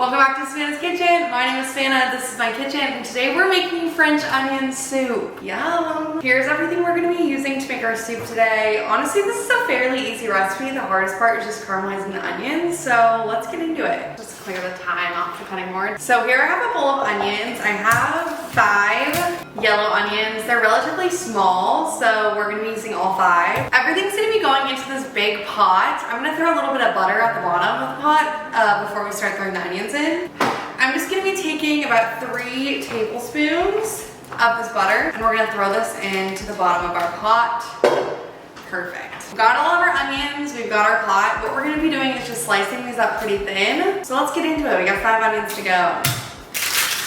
Welcome back to Savannah's Kitchen. My name is Savannah, this is my kitchen, and today we're making French onion soup. Yum! Here's everything we're going to be using to make our soup today. Honestly, this is a fairly easy recipe. The hardest part is just caramelizing the onions, so let's get into it. Just clear the time off the cutting board. So here I have a bowl of onions. I have 5 yellow onions. They're relatively small, so we're going to be using all 5. Everything's going to be going into this big pot. I'm going to throw a little bit of butter at the bottom of the pot before we start throwing the onions in. I'm just going to be taking about 3 tablespoons of this butter, and we're going to throw this into the bottom of our pot. Perfect. We've got all of our onions, we've got our pot. What we're going to be doing is just slicing these up pretty thin. So let's get into it. We got 5 onions to go.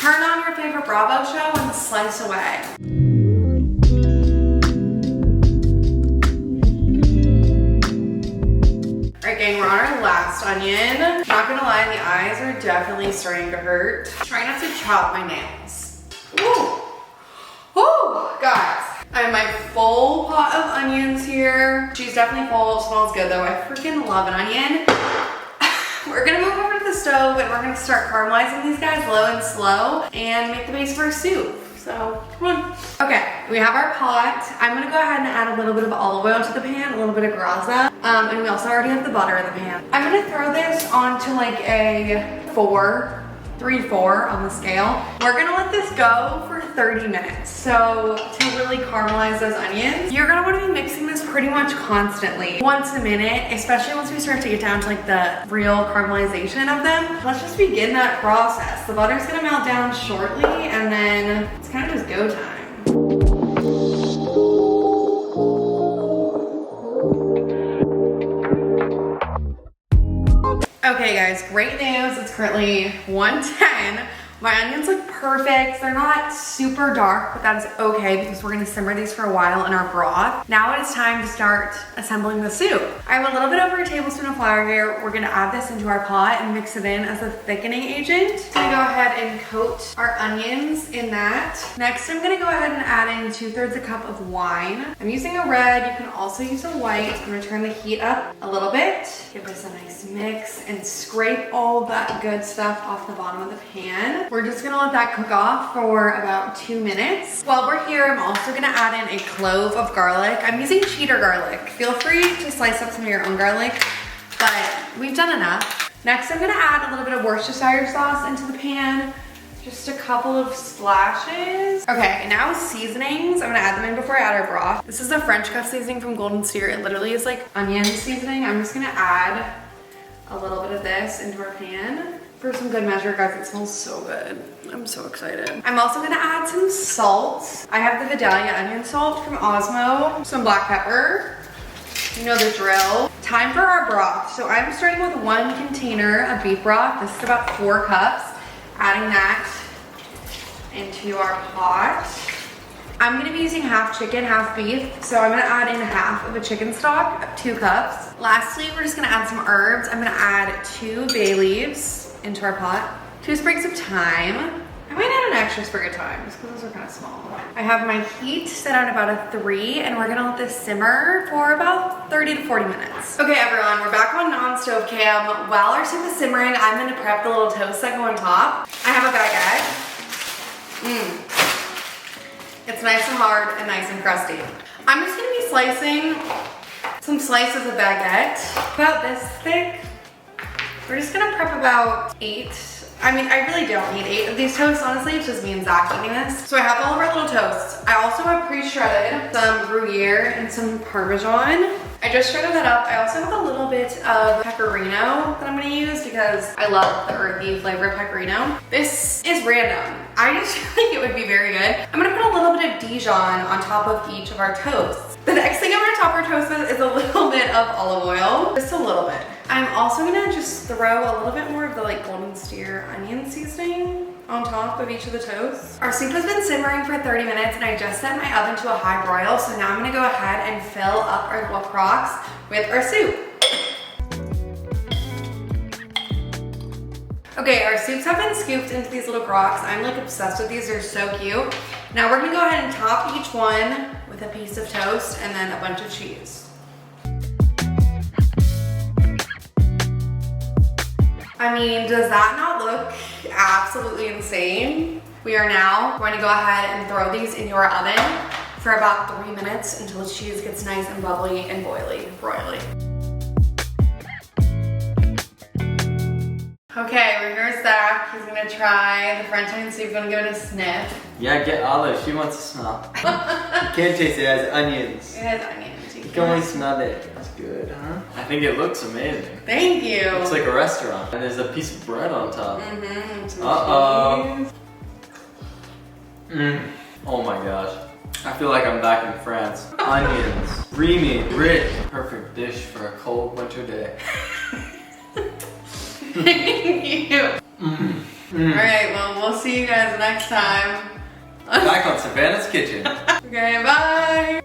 Turn on your favorite Bravo show and slice away. Alright gang, we're on our last onion. Not gonna lie, the eyes are definitely starting to hurt. Try not to chop my nails. Ooh! Ooh! Guys, I have my full pot of onions here. She's definitely full, smells good though. I freaking love an onion. We're gonna move over to the stove and we're gonna start caramelizing these guys low and slow and make the base for our soup. So, come on. Okay, we have our pot. I'm gonna go ahead and add a little bit of olive oil to the pan, a little bit of graza, and we also already have the butter in the pan. I'm gonna throw this onto like a 3 to 4 on the scale. We're gonna let this go for 30 minutes. So to really caramelize those onions, you're gonna wanna be mixing this pretty much constantly. Once a minute, especially once we start to get down to like the real caramelization of them. Let's just begin that process. The butter's gonna melt down shortly and then it's kind of just go time. Okay guys, great news. It's currently 1:10. My onions look perfect. They're not super dark, but that is okay because we're gonna simmer these for a while in our broth. Now it is time to start assembling the soup. I have a little bit over a tablespoon of flour here. We're gonna add this into our pot and mix it in as a thickening agent. I'm gonna go ahead and coat our onions in that. Next, I'm gonna go ahead and add in 2/3 a cup of wine. I'm using a red, you can also use a white. I'm gonna turn the heat up a little bit. Give this a nice mix and scrape all that good stuff off the bottom of the pan. We're just gonna let that cook off for about 2 minutes. While we're here, I'm also gonna add in a clove of garlic. I'm using cheddar garlic. Feel free to slice up some of your own garlic, but we've done enough. Next, I'm gonna add a little bit of Worcestershire sauce into the pan. Just a couple of splashes. Okay, now seasonings. I'm gonna add them in before I add our broth. This is a French cuff seasoning from Golden Steer. It literally is like onion seasoning. I'm just gonna add a little bit of this into our pan. For some good measure, guys, it smells so good. I'm so excited. I'm also gonna add some salt. I have the Vidalia onion salt from Osmo, some black pepper. You know the drill. Time for our broth. So I'm starting with 1 container of beef broth. This is about 4 cups. Adding that into our pot. I'm gonna be using half chicken, half beef. So I'm gonna add in half of a chicken stock of 2 cups. Lastly, we're just gonna add some herbs. I'm gonna add 2 bay leaves into our pot, 2 sprigs of thyme. I might add an extra sprig of thyme just because those are kind of small. I have my heat set at about a 3 and we're gonna let this simmer for about 30 to 40 minutes. Okay everyone, we're back on non-stove cam. While our soup is simmering, I'm gonna prep the little toast that go on top. I have a baguette. It's nice and hard and nice and crusty. I'm just gonna be slicing some slices of baguette, about this thick. We're just gonna prep about 8. I mean, I really don't need 8 of these toasts, honestly. It's just me and Zach eating this. So I have all of our little toasts. I also have pre-shredded some Gruyere and some Parmesan. I just shredded that up. I also have a little bit of pecorino that I'm gonna use because I love the earthy flavor of pecorino. This is random. I just feel like it would be very good. I'm gonna put a little bit of Dijon on top of each of our toasts. The next thing I'm gonna top our toast with is a little bit of olive oil, just a little bit. I'm also gonna just throw a little bit more of the like Golden Steer onion seasoning on top of each of the toasts. Our soup has been simmering for 30 minutes and I just set my oven to a high broil. So now I'm gonna go ahead and fill up our little crocks with our soup. Okay, our soups have been scooped into these little crocks. I'm like obsessed with these, they're so cute. Now we're gonna go ahead and top each one with a piece of toast and then a bunch of cheese. I mean, does that not look absolutely insane. We are now going to go ahead and throw these in your oven for about 3 minutes until the cheese gets nice and bubbly and broiling. Okay, we're here with Zach. He's gonna try the French onion soup. He's gonna give it a sniff. Yeah, get Olive. She wants to smell. You can't taste it. It has onions. It has onions. You can only smell it. That's good, huh? I think it looks amazing. Thank you. It looks like a restaurant. And there's a piece of bread on top. Mm-hmm. Uh-oh. Oh my gosh. I feel like I'm back in France. Onions. Creamy, rich. Perfect dish for a cold winter day. Thank you. Alright, well, we'll see you guys next time. Back on Savannah's Kitchen. Okay, bye.